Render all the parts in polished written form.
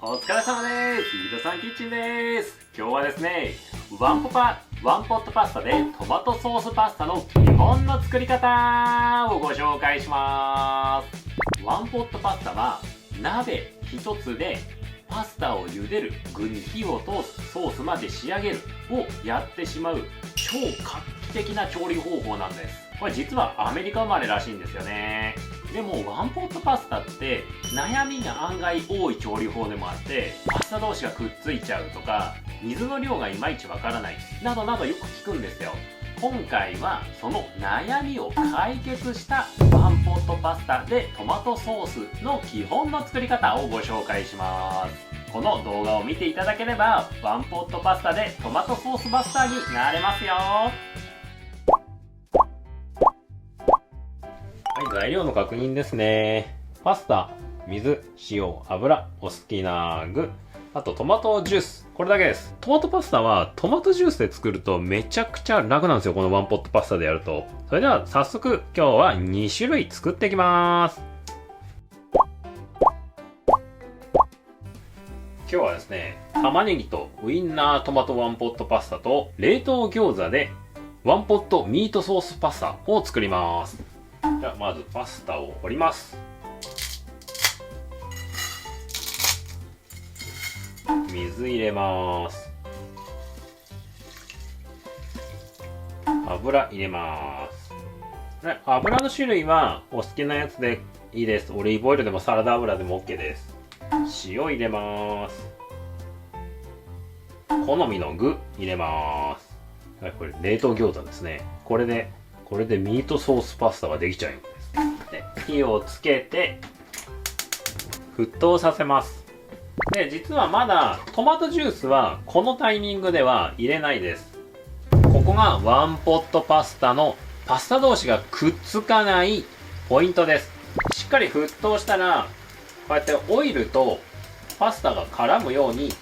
お疲れ様です。飯田さんキッチンです。今日はですね、ワンポットパスタでトマトソースパスタの基本の作り方をご紹介します。ワンポットパスタは鍋一つでパスタを茹でる、具に火を通す、ソースまで仕上げるをやってしまう超画期的な調理方法なんです。これ実はアメリカ生まれらしいんですよね。でもワンポットパスタって悩みが案外多い調理法でもあって、パスタ同士がくっついちゃうとか、水の量がいまいちわからないなどなどよく聞くんですよ。今回はその悩みを解決したワンポットパスタでトマトソースの基本の作り方をご紹介します。この動画を見ていただければワンポットパスタでトマトソースマスターになれますよ。はい、材料の確認ですね。パスタ、水、塩、油、お好きな具、あとトマトジュース。これだけです。トマトパスタはトマトジュースで作るとめちゃくちゃ楽なんですよ。このワンポットパスタでやると。それでは早速今日は2種類作っていきます。今日はですね、玉ねぎとウインナートマトワンポットパスタと冷凍餃子でワンポットミートソースパスタを作ります。じゃあまずパスタを折ります。水入れます。油入れます。油の種類はお好きなやつでいいです。オリーブオイルでもサラダ油でも OK です。塩入れます。好みの具入れます。これ冷凍餃子ですね。これでミートソースパスタができちゃうんです。で、火をつけて沸騰させます。で、実はまだトマトジュースはこのタイミングでは入れないです。ここがワンポットパスタのパスタ同士がくっつかないポイントです。しっかり沸騰したらこうやってオイルとパスタが絡むように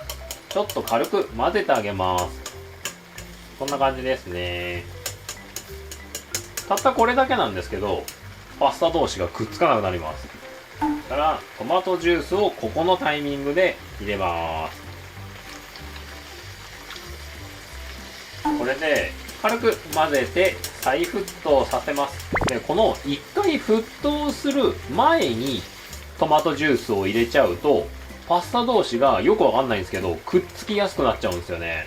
ちょっと軽く混ぜてあげます。こんな感じですね。たったこれだけなんですけど、パスタ同士がくっつかなくなります。だからトマトジュースをここのタイミングで入れます。これで軽く混ぜて再沸騰させます。で、この1回沸騰する前にトマトジュースを入れちゃうとパスタ同士がよくわかんないんですけどくっつきやすくなっちゃうんですよね。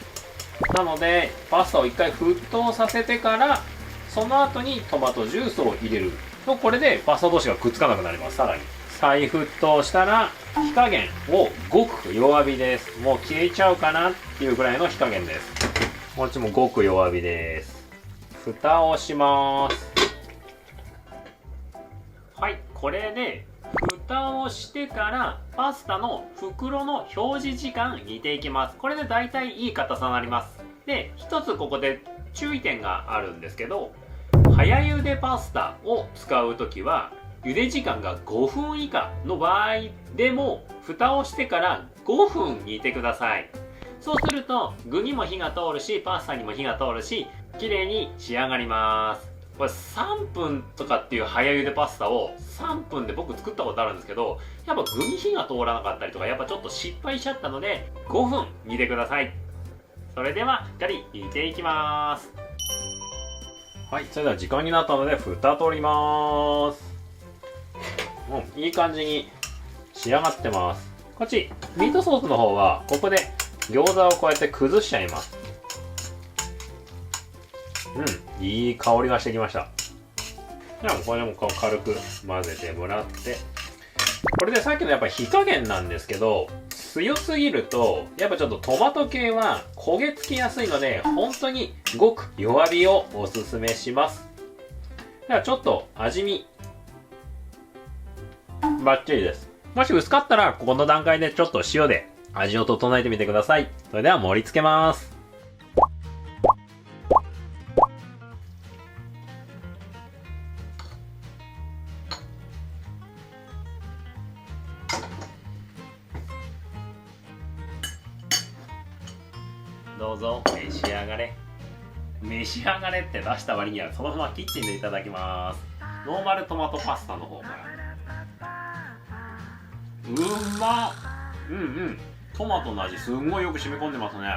なのでパスタを1回沸騰させてからその後にトマトジュースを入れると、これでパスタ同士がくっつかなくなります。さらに再沸騰したら火加減をごく弱火です。もう消えちゃうかなっていうぐらいの火加減です。こっちもごく弱火です。蓋をします。はい、これで蓋をしてからパスタの袋の表示時間煮ていきます。これでだいたいいい硬さになります。で、一つここで注意点があるんですけど、早茹でパスタを使うときは茹で時間が5分以下の場合でも蓋をしてから5分煮てください。そうすると具にも火が通るしパスタにも火が通るし綺麗に仕上がります。これ3分とかっていう早茹でパスタを3分で僕作ったことあるんですけど、やっぱ具に火が通らなかったりとかやっぱちょっと失敗しちゃったので5分煮てください。それではしっかり煮ていきます。はい、それでは時間になったので蓋取ります。いい感じに仕上がってます。こっちミートソースの方はここで餃子をこうやって崩しちゃいます。いい香りがしてきました。じゃあこれも軽く混ぜてもらって、これでさっきのやっぱ火加減なんですけど、強すぎるとやっぱちょっとトマト系は焦げ付きやすいので本当にごく弱火をおすすめします。ではちょっと味見バッチリです。もし薄かったらここの段階でちょっと塩で味を整えてみてください。それでは盛り付けます。どうぞ召し上がれ。召し上がれって出した割にはそのままキッチンでいただきます。ノーマルトマトパスタの方から。うまっ。トマトの味すんごいよく染み込んでますね。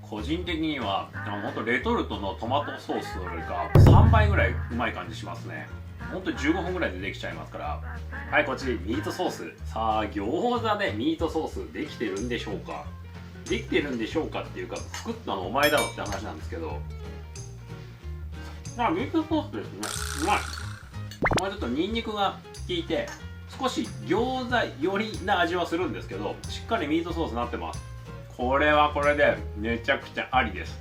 個人的にはほんとレトルトのトマトソースよりか3倍ぐらいうまい感じしますね。ほんと15分ぐらいでできちゃいますから。はい、こっちミートソース。さあ、餃子でミートソースできてるんでしょうか。できてるんでしょうかっていうか、作ったのお前だろって話なんですけど、ミートソースですね。うまい。ちょっとニンニクが効いて少し餃子寄りな味はするんですけど、しっかりミートソースになってます。これはこれでめちゃくちゃありです。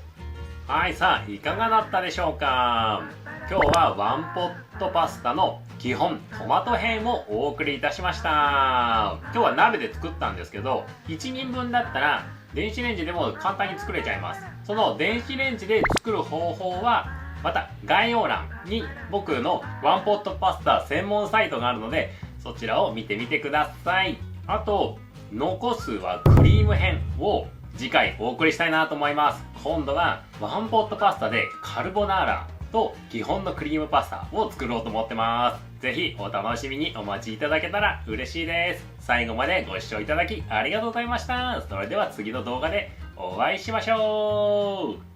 はい、さあいかがだったでしょうか。今日はワンポットパスタの基本トマト編をお送りいたしました。今日は鍋で作ったんですけど、1人分だったら電子レンジでも簡単に作れちゃいます。その電子レンジで作る方法はまた概要欄に僕のワンポットパスタ専門サイトがあるので、そちらを見てみてください。あと残すはクリーム編を次回お送りしたいなと思います。今度はワンポットパスタでカルボナーラと基本のクリームパスタを作ろうと思ってます。ぜひお楽しみにお待ちいただけたら嬉しいです。最後までご視聴いただきありがとうございました。それでは次の動画でお会いしましょう。